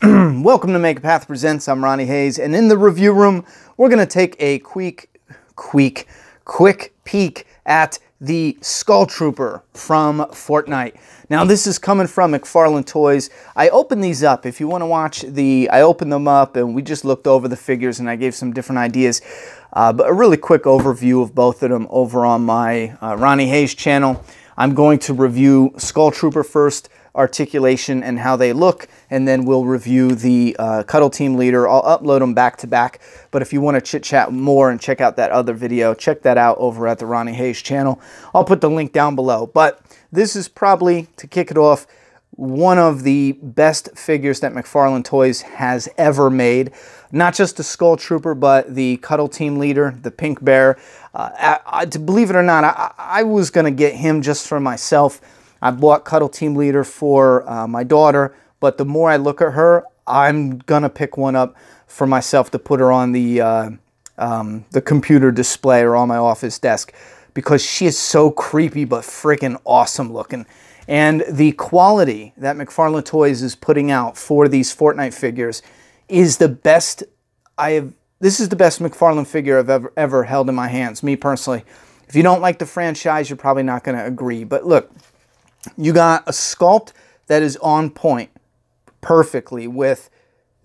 Welcome to Make a Path Presents. I'm Ronnie Hayes, and in the review room, we're going to take a quick peek at the Skull Trooper from FORTNITE. Now, this is coming from McFarlane Toys. I opened these up. If you want to watch I opened them up, and we just looked over the figures, and I gave some different ideas. But a really quick overview of both of them over on my Ronnie Hayes channel. I'm going to review Skull Trooper first, Articulation and how they look, and then we'll review the Cuddle Team Leader. I'll upload them back to back, but if you want to chit chat more and check out that other video, check that out over at the Ronnie Hayes channel. I'll put the link down below. But this is probably, to kick it off, one of the best figures that McFarlane Toys has ever made. Not just the Skull Trooper, but the Cuddle Team Leader, the Pink Bear. To believe it or not, I was going to get him just for myself. I bought Cuddle Team Leader for my daughter, but the more I look at her, I'm going to pick one up for myself to put her on the computer display or on my office desk, because she is so creepy but freaking awesome looking. And the quality that McFarlane Toys is putting out for these FORTNITE figures is the best this is the best McFarlane figure I've ever held in my hands, me personally. If you don't like the franchise, you're probably not going to agree. But look, you got a sculpt that is on point perfectly with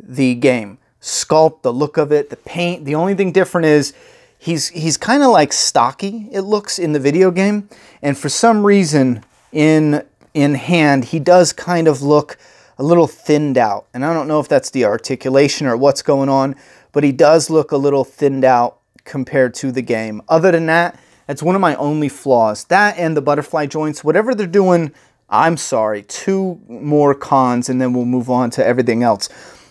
the game. Sculpt, the look of it, the paint. The only thing different is he's kind of like stocky, it looks, in the video game. And for some reason, in hand, he does kind of look a little thinned out. And I don't know if that's the articulation or what's going on, but he does look a little thinned out compared to the game. Other than that, that's one of my only flaws. That and the butterfly joints, whatever they're doing, I'm sorry, 2 more cons and then we'll move on to everything else.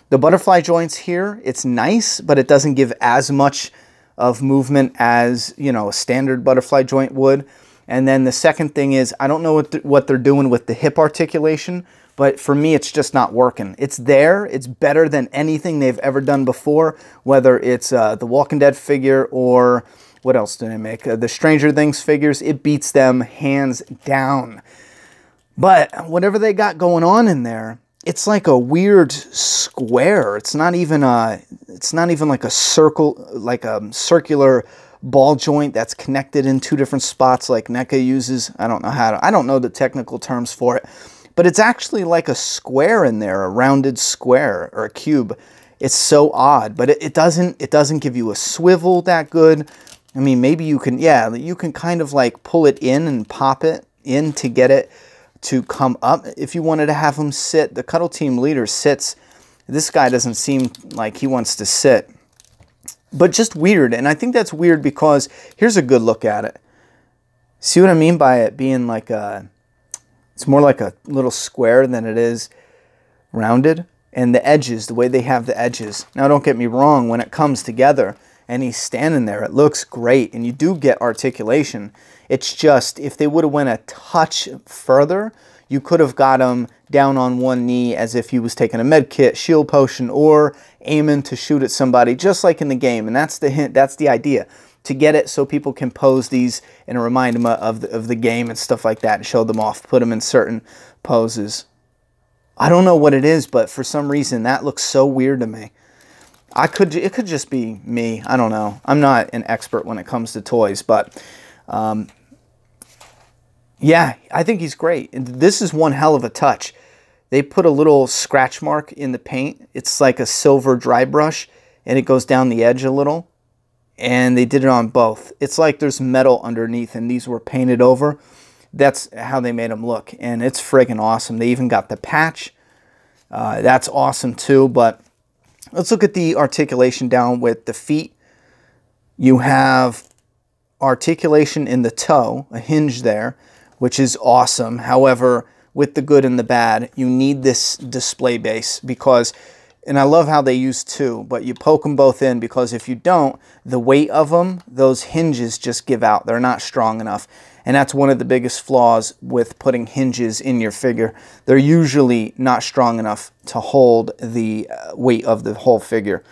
The butterfly joints here, it's nice, but it doesn't give as much of movement as, you know, a standard butterfly joint would. And then the second thing is, I don't know what they're doing with the hip articulation, but for me, it's just not working. It's there. It's better than anything they've ever done before, whether it's the Walking Dead figure or what else did I make? The Stranger Things figures. It beats them hands down. But whatever they got going on in there, it's like a weird square. It's not even like a circle, like a circular ball joint that's connected in 2 different spots like NECA uses. I don't know the technical terms for it, but it's actually like a square in there, a rounded square or a cube. It's so odd, but it doesn't give you a swivel that good. I mean, maybe you can, yeah, you can kind of like pull it in and pop it in to get it to come up. If you wanted to have him sit, the Cuddle Team Leader sits. This guy doesn't seem like he wants to sit. But just weird, and I think that's weird because here's a good look at it. See what I mean by it being like it's more like a little square than it is rounded. And the edges, the way they have the edges. Now, don't get me wrong, when it comes together and he's standing there, it looks great, and you do get articulation. It's just, if they would have went a touch further, you could have got him down on one knee as if he was taking a med kit, shield potion, or aiming to shoot at somebody, just like in the game. And that's the hint, that's the idea, to get it so people can pose these and remind them of the game and stuff like that, and show them off, put them in certain poses. I don't know what it is, but for some reason that looks so weird to me. It could just be me. I don't know. I'm not an expert when it comes to toys, but yeah, I think he's great. And this is one hell of a touch. They put a little scratch mark in the paint. It's like a silver dry brush, and it goes down the edge a little. And they did it on both. It's like there's metal underneath, and these were painted over. That's how they made them look, and it's friggin' awesome. They even got the patch. That's awesome too, but let's look at the articulation down with the feet. You have articulation in the toe, a hinge there, which is awesome. However, with the good and the bad, you need this display base because, and I love how they use 2, but you poke them both in, because if you don't, the weight of them, those hinges just give out. They're not strong enough. And that's one of the biggest flaws with putting hinges in your figure. They're usually not strong enough to hold the weight of the whole figure.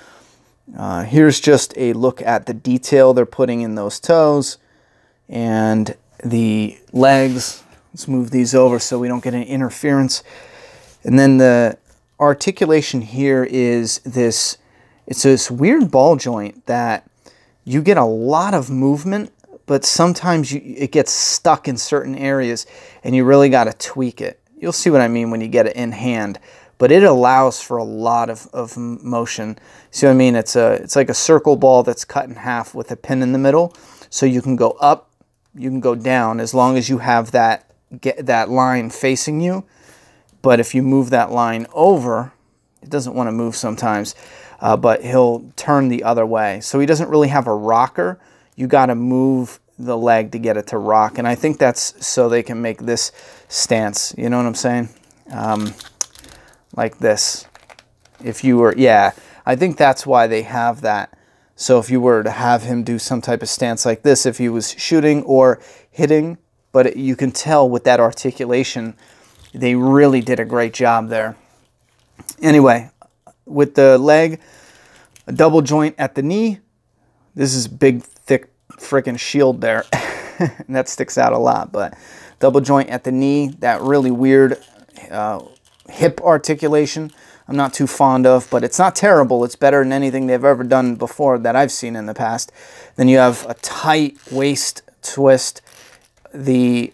Here's just a look at the detail they're putting in those toes and the legs. Let's move these over so we don't get any interference. And then the articulation here is this, it's this weird ball joint that you get a lot of movement, but sometimes it gets stuck in certain areas and you really got to tweak it. You'll see what I mean when you get it in hand, but it allows for a lot of motion. See what I mean? It's like a circle ball that's cut in half with a pin in the middle. So you can go up, you can go down as long as you have that line facing you. But if you move that line over, it doesn't want to move sometimes, but he'll turn the other way. So he doesn't really have a rocker. You got to move the leg to get it to rock. And I think that's so they can make this stance. You know what I'm saying? Like this. If you were, yeah, I think that's why they have that. So if you were to have him do some type of stance like this, if he was shooting or hitting, but you can tell with that articulation, they really did a great job there. Anyway, with the leg, a double joint at the knee. This is big, thick freaking shield there. And that sticks out a lot, but double joint at the knee, that really weird hip articulation, I'm not too fond of, but it's not terrible. It's better than anything they've ever done before that I've seen in the past. Then you have a tight waist twist, the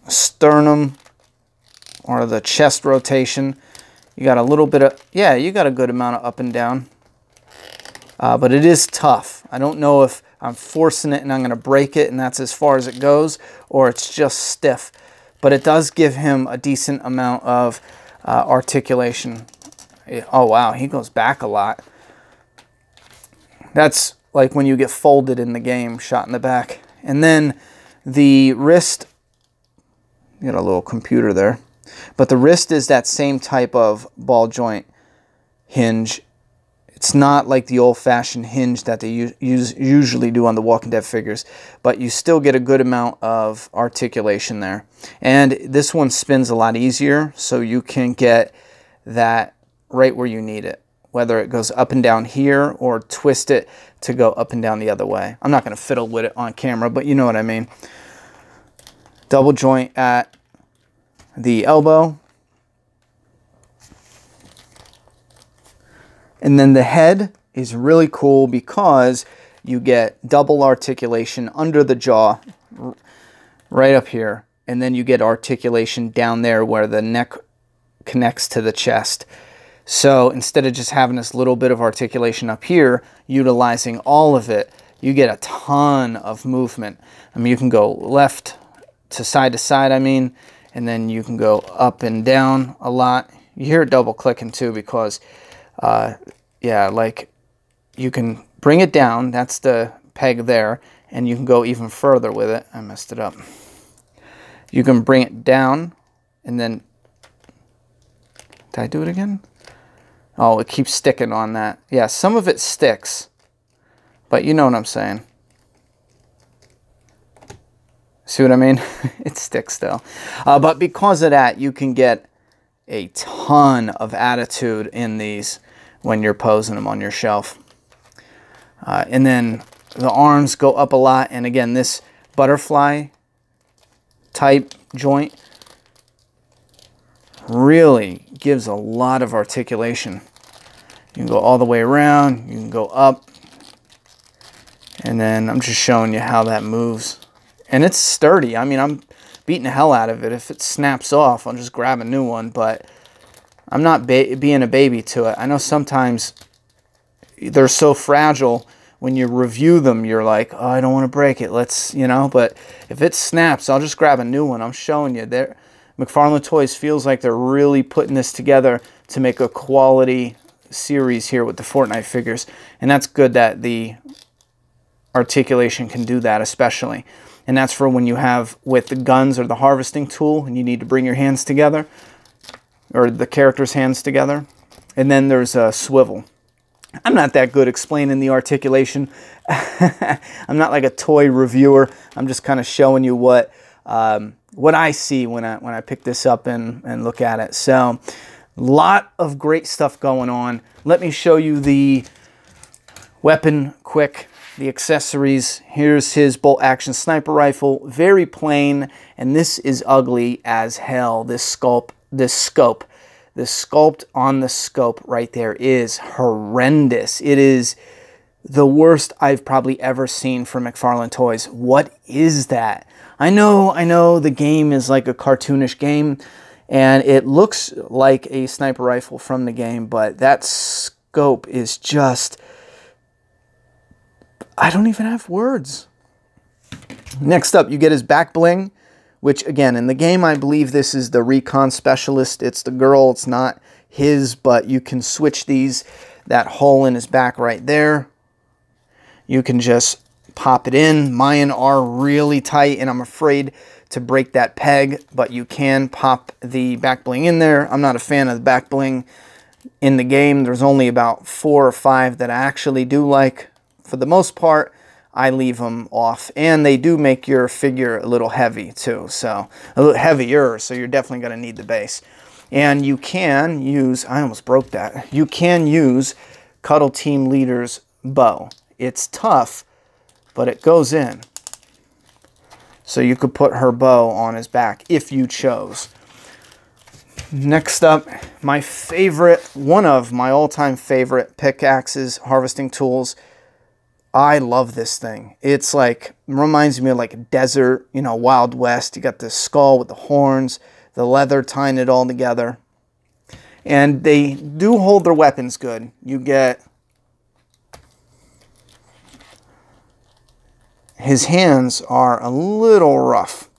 sternum or the chest rotation. You got a little bit of, yeah, you got a good amount of up and down, but it is tough. I don't know if I'm forcing it and I'm going to break it and that's as far as it goes, or it's just stiff. But it does give him a decent amount of articulation. Oh wow, he goes back a lot. That's like when you get folded in the game, shot in the back. And then the wrist, you got a little computer there, but the wrist is that same type of ball joint hinge. It's not like the old-fashioned hinge that they usually do on the Walking Dead figures, but you still get a good amount of articulation there. And this one spins a lot easier, so you can get that right where you need it, whether it goes up and down here or twist it to go up and down the other way. I'm not going to fiddle with it on camera, but you know what I mean. Double joint at the elbow. And then the head is really cool because you get double articulation under the jaw right up here. And then you get articulation down there where the neck connects to the chest. So instead of just having this little bit of articulation up here, utilizing all of it, you get a ton of movement. I mean, you can go left to side, I mean, and then you can go up and down a lot. You hear it double clicking too because yeah, like you can bring it down, that's the peg there, and you can go even further with it. I messed it up. You can bring it down and then, did I do it again? Oh, it keeps sticking on that. Yeah, some of it sticks, but you know what I'm saying. See what I mean? It sticks though. But because of that, you can get a ton of attitude in these when you're posing them on your shelf. And then the arms go up a lot. And again, this butterfly type joint really gives a lot of articulation. You can go all the way around, you can go up, and then I'm just showing you how that moves. And it's sturdy. I mean, I'm beating the hell out of it. If it snaps off, I'll just grab a new one, but I'm not being a baby to it. I know sometimes they're so fragile, when you review them, you're like, oh, I don't want to break it. Let's, you know, but if it snaps, I'll just grab a new one. I'm showing you there. McFarlane Toys feels like they're really putting this together to make a quality series here with the Fortnite figures. And that's good that the articulation can do that, especially. And that's for when you have with the guns or the harvesting tool and you need to bring your hands together, or the character's hands together. And then there's a swivel. I'm not that good explaining the articulation. I'm not like a toy reviewer. I'm just kind of showing you what I see when I pick this up and look at it. So, a lot of great stuff going on. Let me show you the weapon quick. The accessories. Here's his bolt action sniper rifle. Very plain, and this is ugly as hell. This scope. The sculpt on the scope right there is horrendous. It is the worst I've probably ever seen from McFarlane Toys. What is that? I know the game is like a cartoonish game, and it looks like a sniper rifle from the game, but that scope is just... I don't even have words. Next up, you get his back bling, which, again, in the game, I believe this is the recon specialist. It's the girl. It's not his, but you can switch these. That hole in his back right there, you can just pop it in. Mine are really tight, and I'm afraid to break that peg, but you can pop the back bling in there. I'm not a fan of the back bling in the game. There's only about 4 or 5 that I actually do like. For the most part, I leave them off, and they do make your figure a little heavy too, so a little heavier, so you're definitely going to need the base. And you can use, I almost broke that, you can use Cuddle Team Leader's bow. It's tough, but it goes in. So you could put her bow on his back if you chose. Next up, my favorite, one of my all-time favorite pickaxes, harvesting tools. I love this thing. It's like, reminds me of like a desert, you know, Wild West. You got the skull with the horns, the leather tying it all together. And they do hold their weapons good. You get... His hands are a little rough.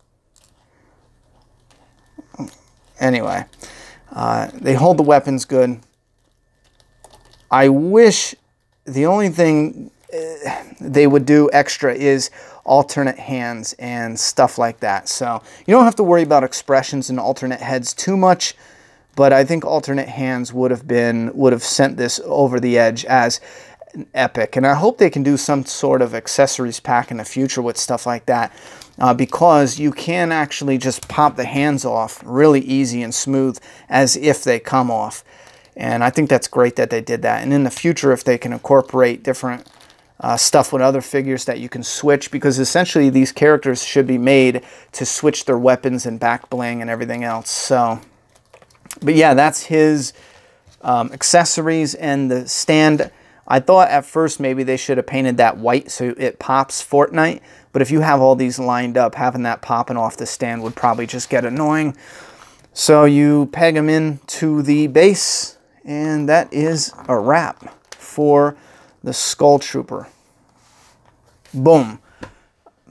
Anyway, they hold the weapons good. I wish the only thing they would do extra is alternate hands and stuff like that. So you don't have to worry about expressions and alternate heads too much, but I think alternate hands would have sent this over the edge as epic. And I hope they can do some sort of accessories pack in the future with stuff like that, because you can actually just pop the hands off really easy and smooth as if they come off. And I think that's great that they did that. And in the future, if they can incorporate different stuff with other figures that you can switch, because essentially these characters should be made to switch their weapons and back bling and everything else. So, but yeah, that's his accessories. And the stand, I thought at first maybe they should have painted that white so it pops FORTNITE, but if you have all these lined up, having that popping off the stand would probably just get annoying. So you peg them in to the base, and that is a wrap for the Skull Trooper. Boom.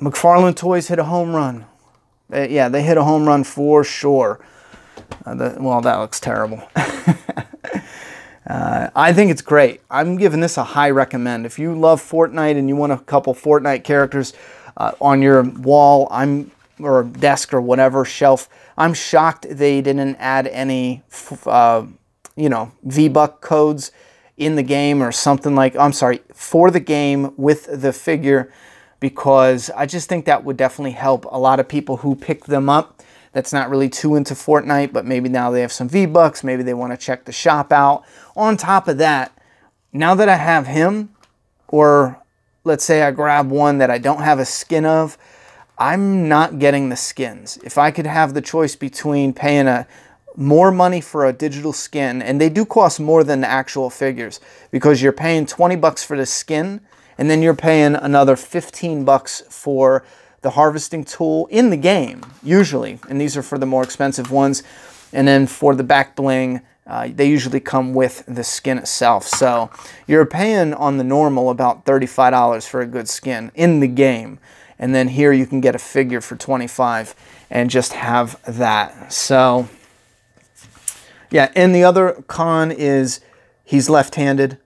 McFarlane Toys hit a home run. Yeah, they hit a home run for sure. Well, that looks terrible. I think it's great. I'm giving this a high recommend. If you love FORTNITE and you want a couple FORTNITE characters on your wall, or desk or whatever, shelf, I'm shocked they didn't add any, you know, V-Buck codes in the game or something like, I'm sorry, for the game with the figure, because I just think that would definitely help a lot of people who pick them up that's not really too into FORTNITE, but maybe now they have some V-Bucks, maybe they want to check the shop out. On top of that, now that I have him, or let's say I grab one that I don't have a skin of, I'm not getting the skins. If I could have the choice between paying more money for a digital skin, and they do cost more than the actual figures, because you're paying 20 bucks for the skin, and then you're paying another 15 bucks for the harvesting tool in the game, usually, and these are for the more expensive ones. And then for the back bling, they usually come with the skin itself. So you're paying on the normal about $35 for a good skin in the game. And then here you can get a figure for $25 and just have that. So yeah, and the other con is he's left-handed.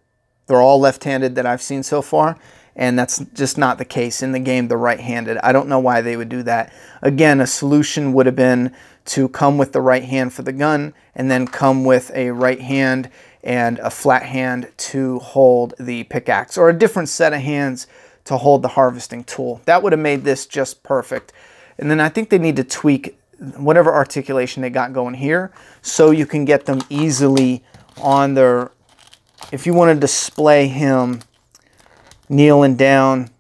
They're all left-handed that I've seen so far, and that's just not the case. In the game, they're right-handed. I don't know why they would do that. Again, a solution would have been to come with the right hand for the gun, and then come with a right hand and a flat hand to hold the pickaxe, or a different set of hands to hold the harvesting tool. That would have made this just perfect. And then I think they need to tweak whatever articulation they got going here, so you can get them easily on their, if you want to display him kneeling down,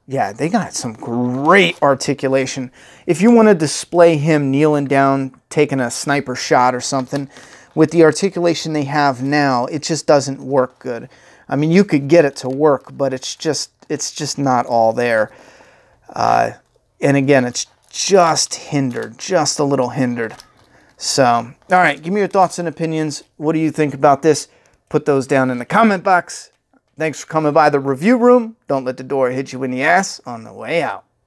yeah, they got some great articulation. If you want to display him kneeling down, taking a sniper shot or something, with the articulation they have now, it just doesn't work good. I mean, you could get it to work, but it's just not all there. And again, it's just hindered, just a little hindered. So, all right, give me your thoughts and opinions. What do you think about this? Put those down in the comment box. Thanks for coming by the review room. Don't let the door hit you in the ass on the way out.